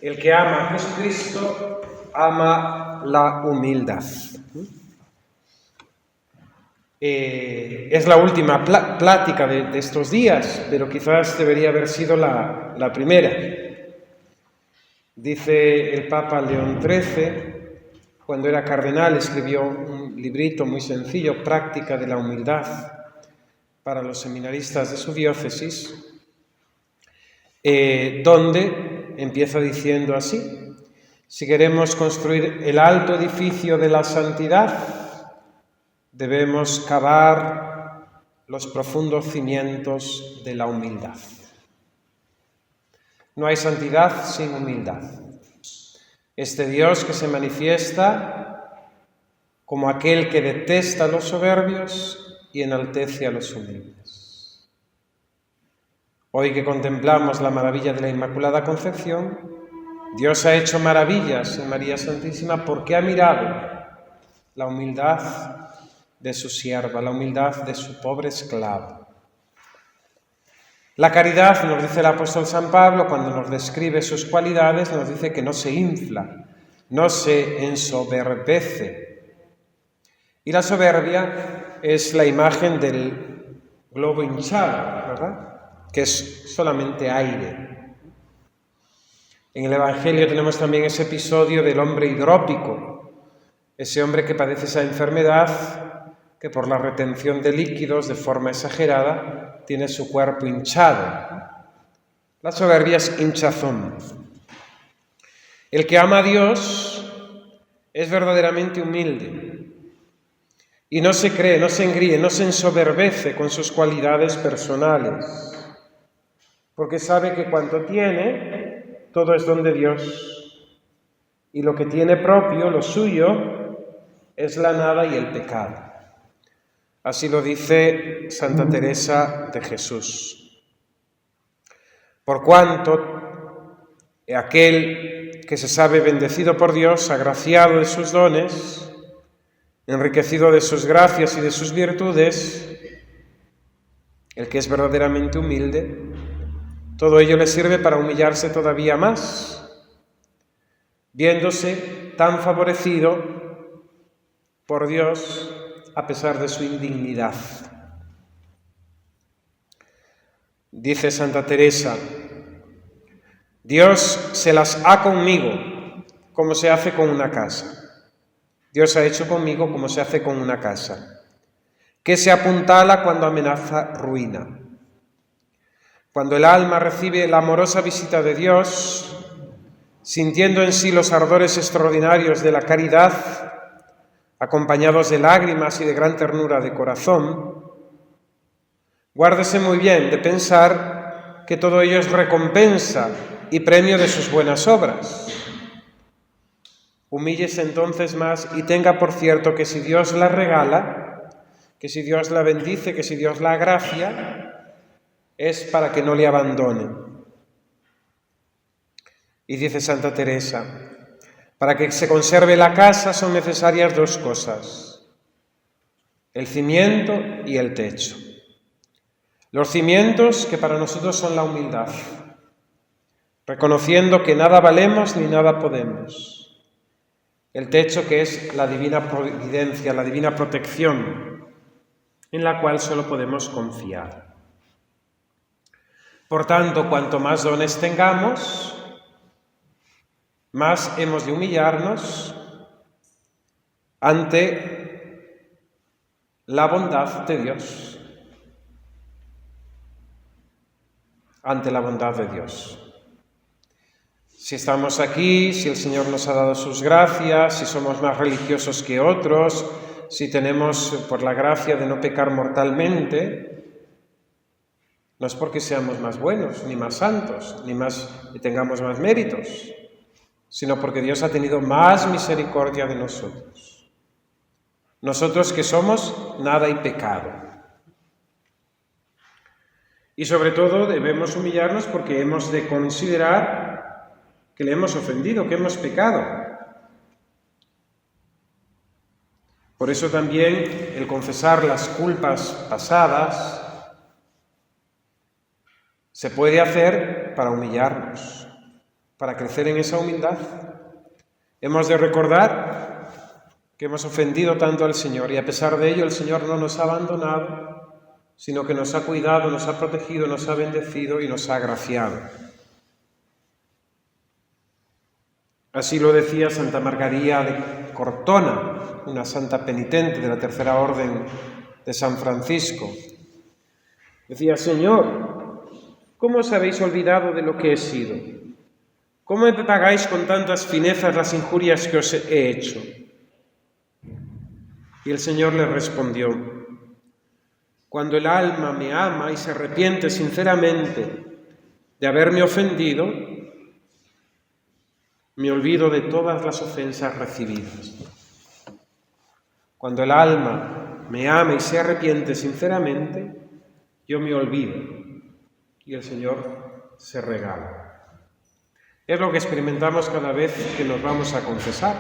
El que ama a Jesucristo ama la humildad. Es la última plática de estos días, pero quizás debería haber sido la primera. Dice el Papa León XIII, cuando era cardenal, escribió un librito muy sencillo, Práctica de la Humildad, para los seminaristas de su diócesis, donde empieza diciendo así: si queremos construir el alto edificio de la santidad, debemos cavar los profundos cimientos de la humildad. No hay santidad sin humildad. Este Dios que se manifiesta como aquel que detesta a los soberbios y enaltece a los humildes. Hoy que contemplamos la maravilla de la Inmaculada Concepción, Dios ha hecho maravillas en María Santísima porque ha mirado la humildad de su sierva, la humildad de su pobre esclava. La caridad, nos dice el apóstol San Pablo, cuando nos describe sus cualidades, nos dice que no se infla, no se ensoberbece. Y la soberbia es la imagen del globo hinchado, ¿verdad?, que es solamente aire. En el Evangelio tenemos también ese episodio del hombre hidrópico, ese hombre que padece esa enfermedad, que por la retención de líquidos de forma exagerada tiene su cuerpo hinchado. La soberbia es hinchazón. El que ama a Dios es verdaderamente humilde y no se cree, no se engríe, no se ensoberbece con sus cualidades personales, porque sabe que cuanto tiene, todo es don de Dios, y lo que tiene propio, lo suyo, es la nada y el pecado. Así lo dice Santa Teresa de Jesús. Por cuanto aquel que se sabe bendecido por Dios, agraciado de sus dones, enriquecido de sus gracias y de sus virtudes, el que es verdaderamente humilde, todo ello le sirve para humillarse todavía más, viéndose tan favorecido por Dios a pesar de su indignidad. Dice Santa Teresa: Dios se las ha conmigo como se hace con una casa. Dios ha hecho conmigo como se hace con una casa, que se apuntala cuando amenaza ruina. Cuando el alma recibe la amorosa visita de Dios, sintiendo en sí los ardores extraordinarios de la caridad, acompañados de lágrimas y de gran ternura de corazón, guárdese muy bien de pensar que todo ello es recompensa y premio de sus buenas obras. Humíllese entonces más y tenga por cierto que si Dios la regala, que si Dios la bendice, que si Dios la agracia, es para que no le abandone. Y dice Santa Teresa: para que se conserve la casa son necesarias dos cosas: el cimiento y el techo. Los cimientos que para nosotros son la humildad, reconociendo que nada valemos ni nada podemos. El techo que es la divina providencia, la divina protección, en la cual solo podemos confiar. Por tanto, cuanto más dones tengamos, más hemos de humillarnos ante la bondad de Dios. Ante la bondad de Dios. Si estamos aquí, si el Señor nos ha dado sus gracias, si somos más religiosos que otros, si tenemos por la gracia de no pecar mortalmente, no es porque seamos más buenos, ni más santos, ni tengamos más méritos, sino porque Dios ha tenido más misericordia de nosotros. Nosotros que somos nada y pecado. Y sobre todo debemos humillarnos porque hemos de considerar que le hemos ofendido, que hemos pecado. Por eso también el confesar las culpas pasadas se puede hacer para humillarnos, para crecer en esa humildad. Hemos de recordar que hemos ofendido tanto al Señor y a pesar de ello el Señor no nos ha abandonado, sino que nos ha cuidado, nos ha protegido, nos ha bendecido y nos ha agraciado. Así lo decía Santa Margarita de Cortona, una santa penitente de la Tercera Orden de San Francisco. Decía: Señor, ¿cómo os habéis olvidado de lo que he sido? ¿Cómo me pagáis con tantas finezas las injurias que os he hecho? Y el Señor le respondió: cuando el alma me ama y se arrepiente sinceramente de haberme ofendido, me olvido de todas las ofensas recibidas. Cuando el alma me ama y se arrepiente sinceramente, yo me olvido y el Señor se regala. Es lo que experimentamos cada vez que nos vamos a confesar.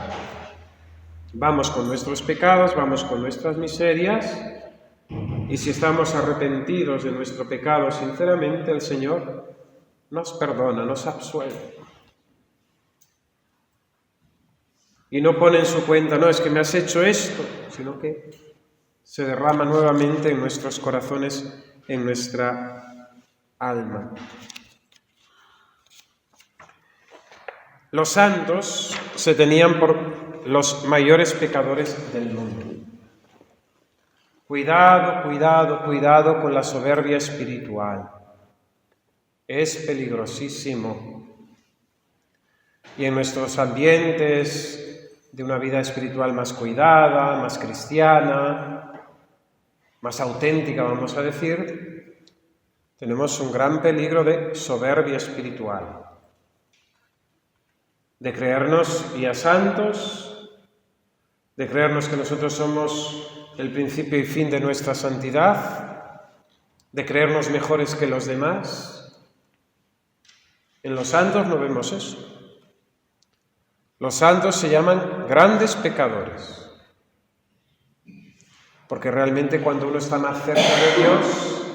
Vamos con nuestros pecados, vamos con nuestras miserias, y si estamos arrepentidos de nuestro pecado sinceramente, el Señor nos perdona, nos absuelve. Y no pone en su cuenta: no, es que me has hecho esto, sino que se derrama nuevamente en nuestros corazones, en nuestra alma. Los santos se tenían por los mayores pecadores del mundo. Cuidado, cuidado, cuidado con la soberbia espiritual. Es peligrosísimo. Y en nuestros ambientes de una vida espiritual más cuidada, más cristiana, más auténtica, vamos a decir, tenemos un gran peligro de soberbia espiritual. De creernos ya santos, de creernos que nosotros somos el principio y fin de nuestra santidad, de creernos mejores que los demás. En los santos no vemos eso. Los santos se llaman grandes pecadores, porque realmente cuando uno está más cerca de Dios,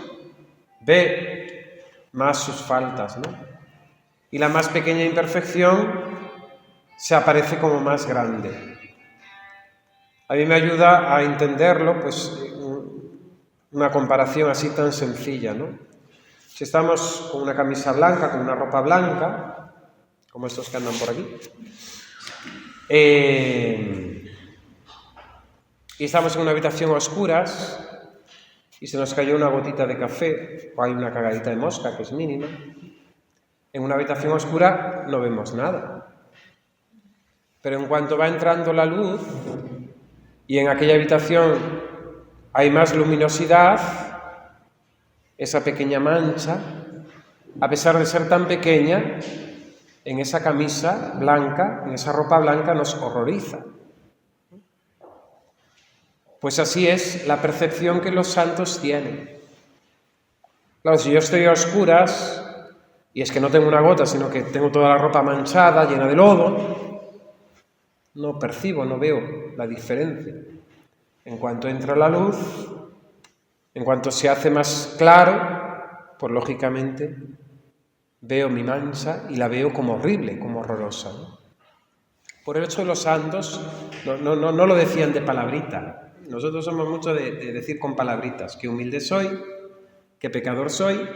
ve más sus faltas, ¿no? Y la más pequeña imperfección se aparece como más grande. A mí me ayuda a entenderlo, pues, una comparación así tan sencilla, ¿no? Si estamos con una camisa blanca, con una ropa blanca, como estos que andan por aquí, y estamos en una habitación a oscuras y se nos cayó una gotita de café o hay una cagadita de mosca que es mínima, en una habitación oscura no vemos nada. Pero en cuanto va entrando la luz y en aquella habitación hay más luminosidad, esa pequeña mancha, a pesar de ser tan pequeña, en esa camisa blanca, en esa ropa blanca, nos horroriza. Pues así es la percepción que los santos tienen. Claro, si yo estoy a oscuras, y es que no tengo una gota, sino que tengo toda la ropa manchada, llena de lodo, no percibo, no veo la diferencia. En cuanto entra la luz, en cuanto se hace más claro, pues lógicamente veo mi mancha y la veo como horrible, como horrorosa, ¿no? Por eso los santos no lo decían de palabrita. Nosotros somos mucho de decir con palabritas, que humilde soy, que pecador soy,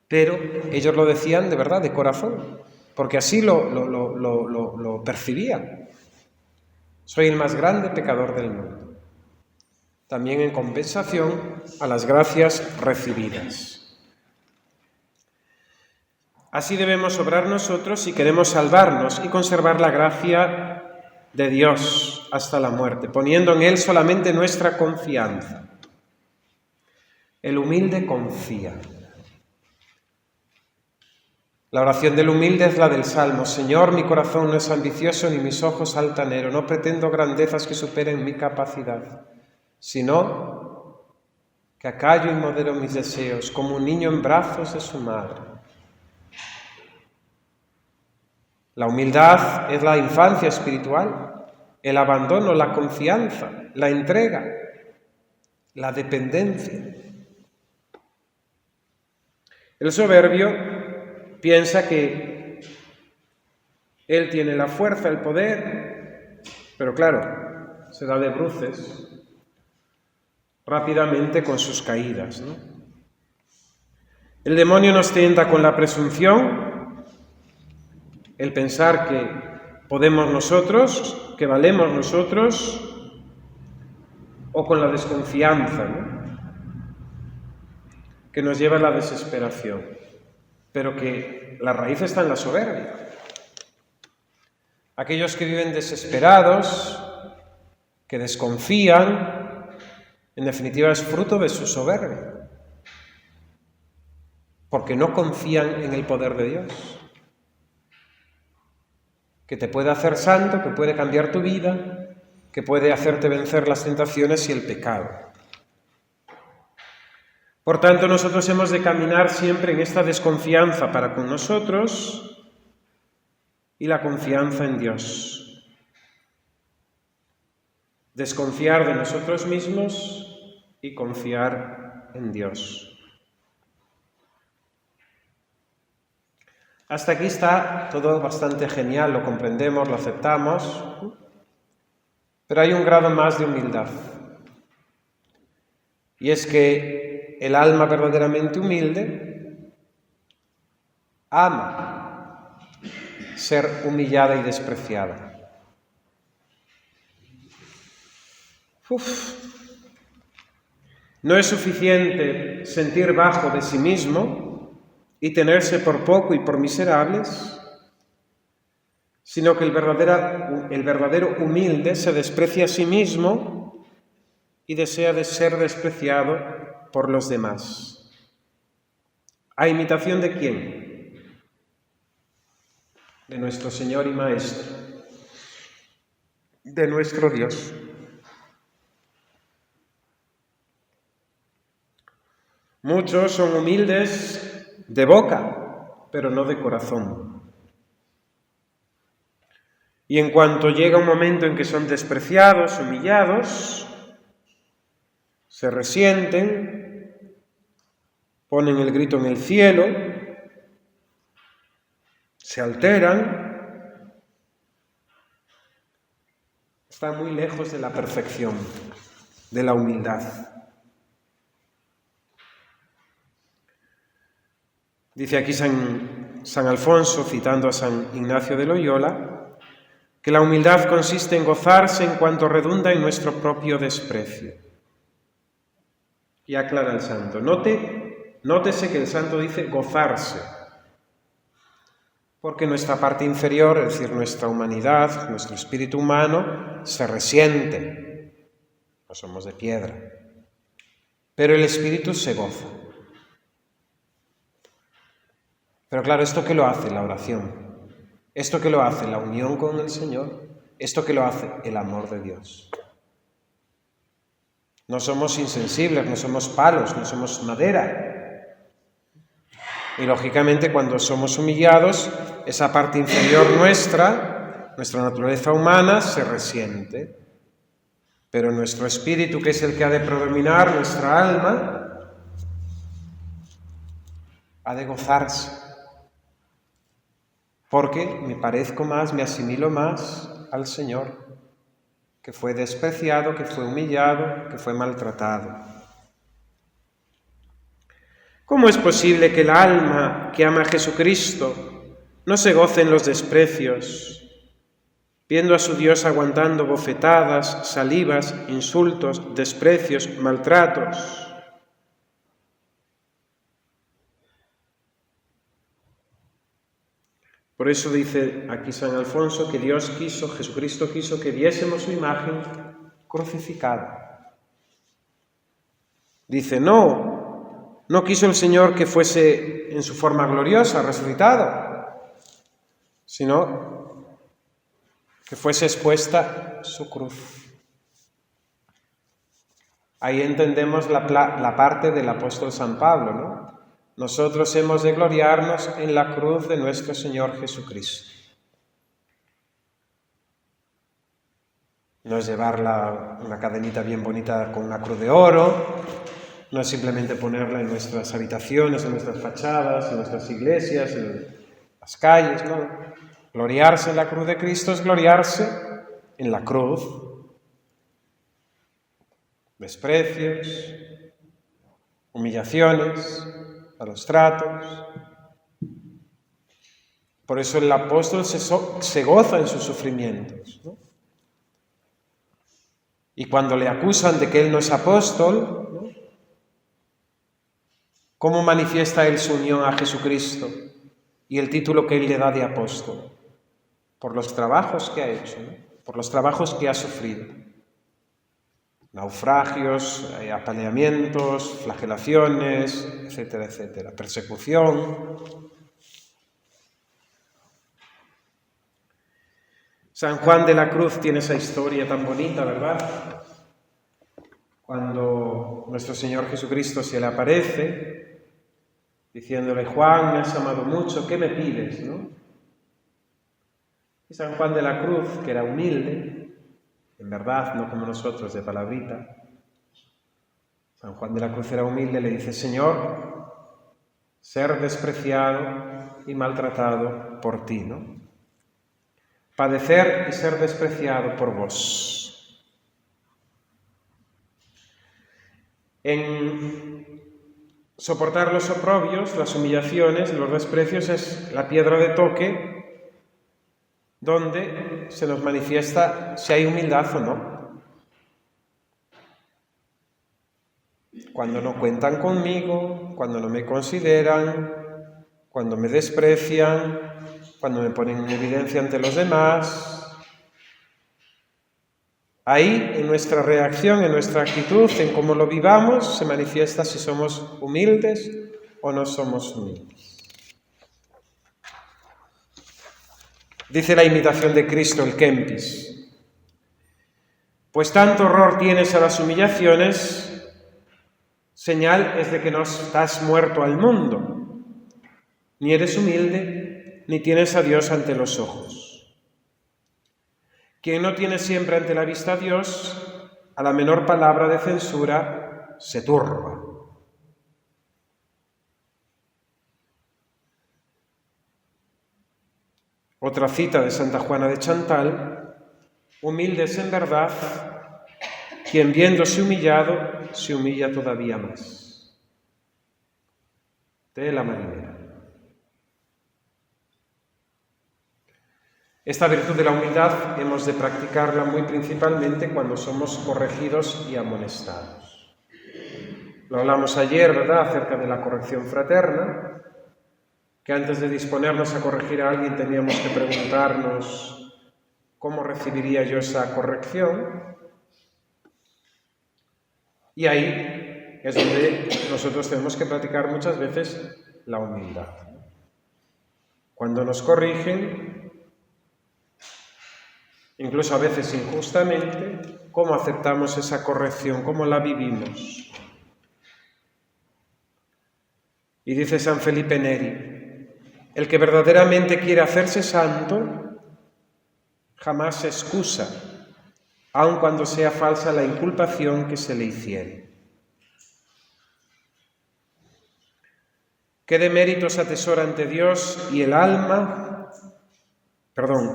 pero ellos lo decían de verdad, de corazón, porque así lo percibían. Soy el más grande pecador del mundo. También en compensación a las gracias recibidas. Así debemos obrar nosotros si queremos salvarnos y conservar la gracia de Dios hasta la muerte, poniendo en Él solamente nuestra confianza. El humilde confía. La oración del humilde es la del Salmo: Señor, mi corazón no es ambicioso ni mis ojos altanero, no pretendo grandezas que superen mi capacidad, sino que acallo y modero mis deseos, como un niño en brazos de su madre. La humildad es la infancia espiritual, el abandono, la confianza, la entrega, la dependencia. El soberbio piensa que Él tiene la fuerza, el poder, pero claro, se da de bruces rápidamente con sus caídas, ¿no? El demonio nos tienta con la presunción, el pensar que podemos nosotros, que valemos nosotros, o con la desconfianza, ¿no?, que nos lleva a la desesperación, pero que la raíz está en la soberbia. Aquellos que viven desesperados, que desconfían, en definitiva es fruto de su soberbia, porque no confían en el poder de Dios, que te puede hacer santo, que puede cambiar tu vida, que puede hacerte vencer las tentaciones y el pecado. Por tanto, nosotros hemos de caminar siempre en esta desconfianza para con nosotros y la confianza en Dios. Desconfiar de nosotros mismos y confiar en Dios. Hasta aquí está todo bastante genial, lo comprendemos, lo aceptamos, pero hay un grado más de humildad. Y es que el alma verdaderamente humilde ama ser humillada y despreciada. No es suficiente sentir bajo de sí mismo y tenerse por poco y por miserables, sino que el verdadero humilde se desprecia a sí mismo y desea de ser despreciado por los demás. ¿A imitación de quién? De nuestro Señor y Maestro, de nuestro Dios. Muchos son humildes de boca, pero no de corazón. Y en cuanto llega un momento en que son despreciados, humillados, se resienten, ponen el grito en el cielo, se alteran, están muy lejos de la perfección, de la humildad. Dice aquí San Alfonso, citando a San Ignacio de Loyola, que la humildad consiste en gozarse en cuanto redunda en nuestro propio desprecio. Y aclara el santo. Nótese que el santo dice gozarse, porque nuestra parte inferior, es decir, nuestra humanidad, nuestro espíritu humano, se resiente. No somos de piedra. Pero el espíritu se goza. Pero claro, ¿esto qué lo hace? La oración. ¿Esto qué lo hace? La unión con el Señor. ¿Esto qué lo hace? El amor de Dios. No somos insensibles, no somos palos, no somos madera. Y lógicamente cuando somos humillados, esa parte inferior nuestra naturaleza humana, se resiente. Pero nuestro espíritu, que es el que ha de predominar, nuestra alma, ha de gozarse. Porque me parezco más, me asimilo más al Señor, que fue despreciado, que fue humillado, que fue maltratado. ¿Cómo es posible que el alma que ama a Jesucristo no se goce en los desprecios, viendo a su Dios aguantando bofetadas, salivas, insultos, desprecios, maltratos? Por eso dice aquí San Alfonso que Jesucristo quiso que viésemos su imagen crucificada. Dice, no quiso el Señor que fuese en su forma gloriosa, resucitado, sino que fuese expuesta su cruz. Ahí entendemos la parte del apóstol San Pablo, ¿no? Nosotros hemos de gloriarnos en la cruz de nuestro Señor Jesucristo. No es llevar una cadenita bien bonita con una cruz de oro, no es simplemente ponerla en nuestras habitaciones, en nuestras fachadas, en nuestras iglesias, en las calles, no. Gloriarse en la cruz de Cristo es gloriarse en la cruz. Desprecios, humillaciones, malos tratos. Por eso el apóstol se goza en sus sufrimientos, ¿no? Y cuando le acusan de que él no es apóstol, ¿no?, ¿cómo manifiesta él su unión a Jesucristo y el título que él le da de apóstol? Por los trabajos que ha hecho, ¿no?, por los trabajos que ha sufrido. Naufragios, apaleamientos, flagelaciones, etcétera, etcétera. Persecución. San Juan de la Cruz tiene esa historia tan bonita, ¿verdad? Cuando nuestro Señor Jesucristo se le aparece, diciéndole: Juan, me has amado mucho, ¿qué me pides?, ¿no? Y San Juan de la Cruz, que era humilde, en verdad, no como nosotros de palabrita, San Juan de la Cruz era humilde, le dice: Señor, ser despreciado y maltratado por ti, ¿no? Padecer y ser despreciado por vos. En soportar los oprobios, las humillaciones, los desprecios es la piedra de toque donde se nos manifiesta si hay humildad o no. Cuando no cuentan conmigo, cuando no me consideran, cuando me desprecian, cuando me ponen en evidencia ante los demás. Ahí, en nuestra reacción, en nuestra actitud, en cómo lo vivamos, se manifiesta si somos humildes o no somos humildes. Dice la imitación de Cristo, el Kempis: pues tanto horror tienes a las humillaciones, señal es de que no estás muerto al mundo, ni eres humilde, ni tienes a Dios ante los ojos. Quien no tiene siempre ante la vista a Dios, a la menor palabra de censura se turba. Otra cita de Santa Juana de Chantal: humilde es en verdad quien viéndose humillado se humilla todavía más. De la Marinera. Esta virtud de la humildad hemos de practicarla muy principalmente cuando somos corregidos y amonestados. Lo hablamos ayer, ¿verdad?, acerca de la corrección fraterna, que antes de disponernos a corregir a alguien teníamos que preguntarnos cómo recibiría yo esa corrección. Y ahí es donde nosotros tenemos que practicar muchas veces la humildad. Cuando nos corrigen, incluso a veces injustamente, ¿cómo aceptamos esa corrección? ¿Cómo la vivimos? Y dice San Felipe Neri: el que verdaderamente quiere hacerse santo jamás se excusa, aun cuando sea falsa la inculpación que se le hiciere. ¿Qué de méritos atesora ante Dios y el alma?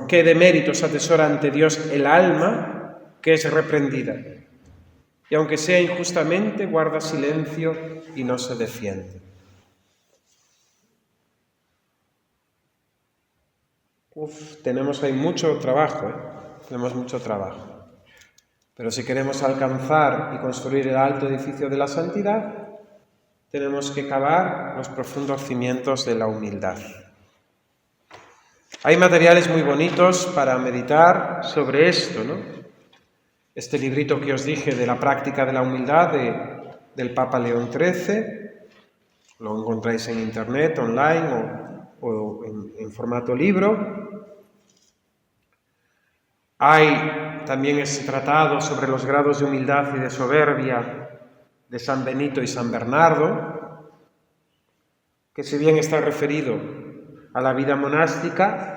¿Qué de méritos atesora ante Dios el alma que es reprendida? Y aunque sea injustamente, guarda silencio y no se defiende. Tenemos ahí mucho trabajo, tenemos mucho trabajo. Pero si queremos alcanzar y construir el alto edificio de la santidad, tenemos que cavar los profundos cimientos de la humildad. Hay materiales muy bonitos para meditar sobre esto, ¿no? Este librito que os dije de la práctica de la humildad del Papa León XIII, lo encontráis en internet, online o en formato libro. Hay también ese tratado sobre los grados de humildad y de soberbia de San Benito y San Bernardo, que si bien está referido a la vida monástica,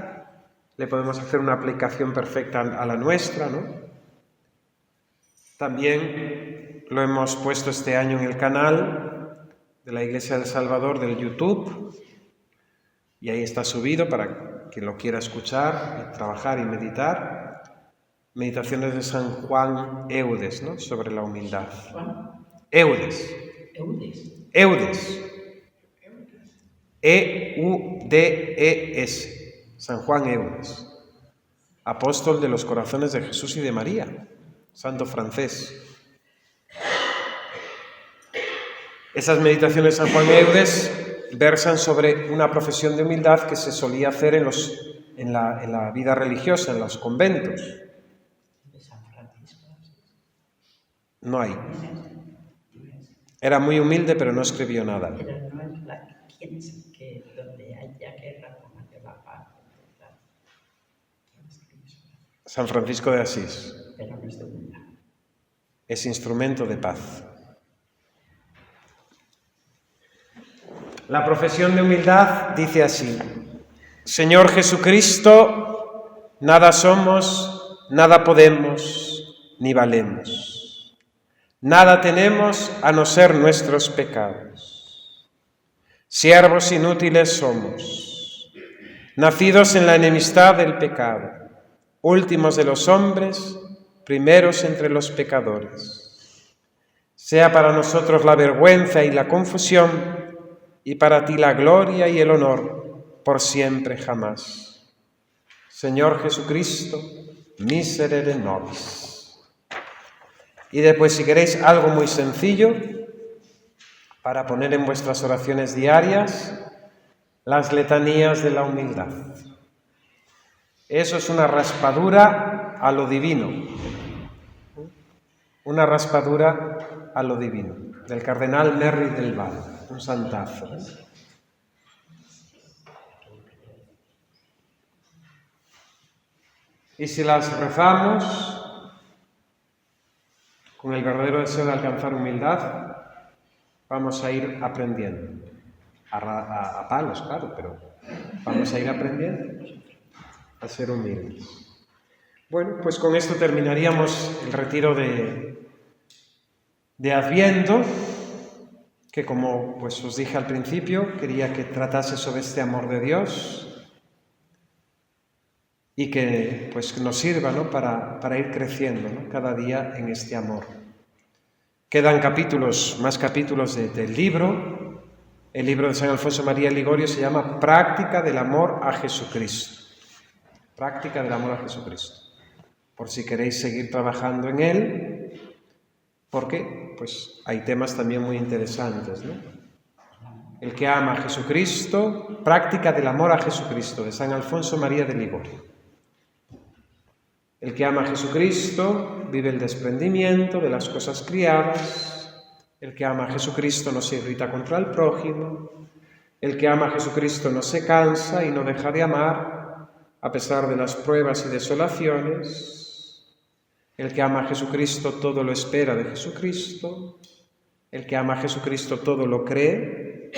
le podemos hacer una aplicación perfecta a la nuestra, ¿no? También lo hemos puesto este año en el canal de la Iglesia del Salvador del YouTube, y ahí está subido para quien lo quiera escuchar, y trabajar y meditar, meditaciones de San Juan Eudes, ¿no?, sobre la humildad. ¿Juan? Eudes. Eudes. Eudes. E-U-D-E-S. San Juan Eudes. Apóstol de los corazones de Jesús y de María. Santo francés. Esas meditaciones de San Juan Eudes versan sobre una profesión de humildad que se solía hacer en la vida religiosa, en los conventos. ¿De San Francisco? No hay. Era muy humilde, pero no escribió nada. Pero no es la... ¿Quién es que donde haya guerra combate la paz? ¿Quién escribe eso? San Francisco de Asís. Pero no es de humildad. Es instrumento de paz. La profesión de humildad dice así: Señor Jesucristo, nada somos, nada podemos, ni valemos. Nada tenemos a no ser nuestros pecados. Siervos inútiles somos, nacidos en la enemistad del pecado, últimos de los hombres, primeros entre los pecadores. Sea para nosotros la vergüenza y la confusión, y para ti la gloria y el honor, por siempre jamás. Señor Jesucristo, miserere nobis. Y después, si queréis algo muy sencillo, para poner en vuestras oraciones diarias, las letanías de la humildad. Eso es una raspadura a lo divino. Una raspadura a lo divino, del cardenal Merry del Val. Un santazo. Y si las rezamos con el verdadero deseo de alcanzar humildad, vamos a ir aprendiendo. A palos, claro, pero vamos a ir aprendiendo a ser humildes. Bueno, pues con esto terminaríamos el retiro de Adviento, que como pues os dije al principio, quería que tratase sobre este amor de Dios y que pues nos sirva, ¿no?, para ir creciendo, ¿no?, cada día en este amor. Quedan más capítulos del libro. El libro de San Alfonso María Ligorio se llama Práctica del amor a Jesucristo. Práctica del amor a Jesucristo. Por si queréis seguir trabajando en él, porque pues hay temas también muy interesantes, ¿no? El que ama a Jesucristo, práctica del amor a Jesucristo, de San Alfonso María de Ligorio. El que ama a Jesucristo vive el desprendimiento de las cosas criadas. El que ama a Jesucristo no se irrita contra el prójimo. El que ama a Jesucristo no se cansa y no deja de amar a pesar de las pruebas y desolaciones. El que ama a Jesucristo todo lo espera de Jesucristo. El que ama a Jesucristo todo lo cree.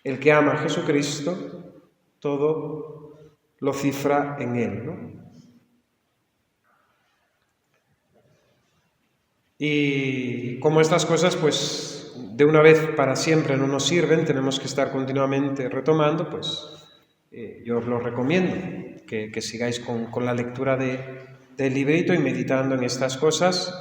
El que ama a Jesucristo todo lo cifra en él, ¿no? Y como estas cosas, pues de una vez para siempre no nos sirven, tenemos que estar continuamente retomando, pues yo os lo recomiendo, que sigáis con la lectura del librito y meditando en estas cosas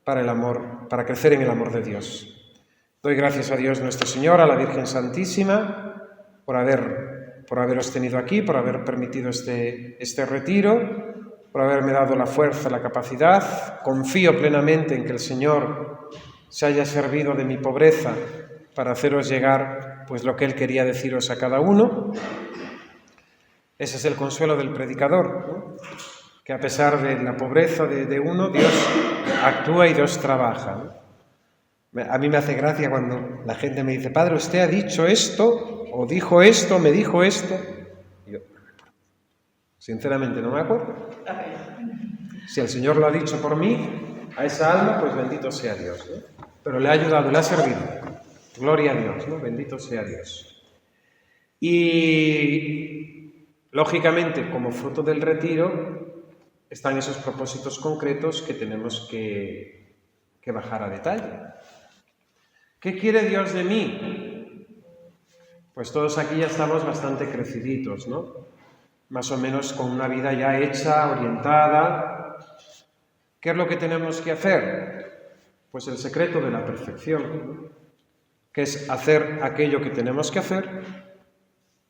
para el amor, para crecer en el amor de Dios. Doy gracias a Dios nuestro Señor, a la Virgen Santísima, por haberos tenido aquí, por haber permitido este retiro, por haberme dado la fuerza, la capacidad. Confío plenamente en que el Señor se haya servido de mi pobreza para haceros llegar pues lo que Él quería deciros a cada uno. Ese es el consuelo del predicador, ¿no?, que a pesar de la pobreza de uno, Dios actúa y Dios trabaja, ¿no? A mí me hace gracia cuando la gente me dice: Padre, usted ha dicho esto, o dijo esto, me dijo esto. Y yo, sinceramente, no me acuerdo. Si el Señor lo ha dicho por mí, a esa alma, pues bendito sea Dios, ¿no? Pero le ha ayudado, le ha servido. Gloria a Dios, ¿no? Bendito sea Dios. Y, lógicamente, como fruto del retiro, están esos propósitos concretos que tenemos que bajar a detalle. ¿Qué quiere Dios de mí? Pues todos aquí ya estamos bastante creciditos, ¿no? Más o menos con una vida ya hecha, orientada. ¿Qué es lo que tenemos que hacer? Pues el secreto de la perfección, ¿no? Que es hacer aquello que tenemos que hacer,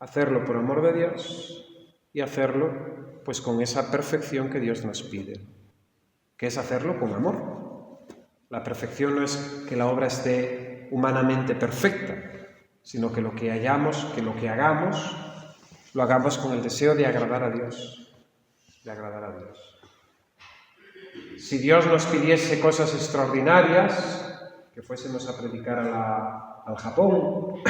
hacerlo por amor de Dios y hacerlo pues con esa perfección que Dios nos pide, que es hacerlo con amor. La perfección no es que la obra esté humanamente perfecta, sino que lo que hagamos, lo hagamos con el deseo de agradar a Dios, de agradar a Dios. Si Dios nos pidiese cosas extraordinarias, que fuésemos a predicar al Japón,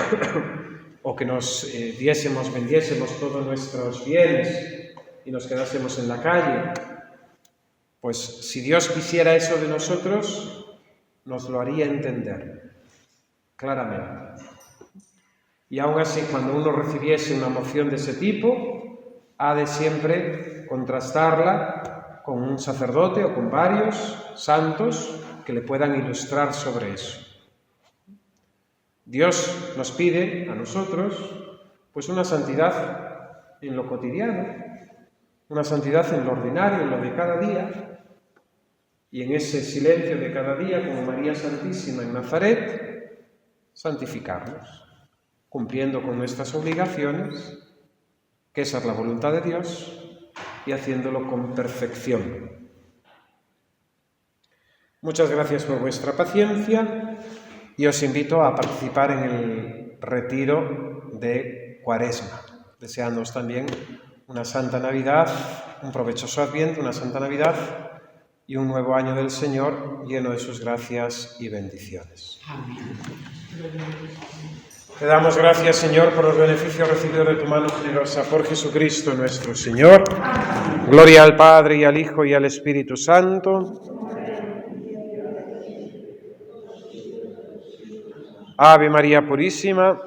o que nos vendiésemos todos nuestros bienes y nos quedásemos en la calle, pues si Dios quisiera eso de nosotros, nos lo haría entender claramente. Y aún así, cuando uno recibiese una moción de ese tipo, ha de siempre contrastarla con un sacerdote o con varios santos que le puedan ilustrar sobre eso. Dios nos pide a nosotros pues una santidad en lo cotidiano, una santidad en lo ordinario, en lo de cada día, y en ese silencio de cada día, como María Santísima en Nazaret, santificarnos, cumpliendo con nuestras obligaciones, que esa es la voluntad de Dios, y haciéndolo con perfección. Muchas gracias por vuestra paciencia y os invito a participar en el retiro de Cuaresma, deseándoos también una Santa Navidad, un provechoso Adviento, una Santa Navidad y un nuevo año del Señor lleno de sus gracias y bendiciones. Amén. Te damos gracias, Señor, por los beneficios recibidos de tu mano generosa por Jesucristo nuestro Señor. Gloria al Padre, y al Hijo, y al Espíritu Santo. Ave María Purísima.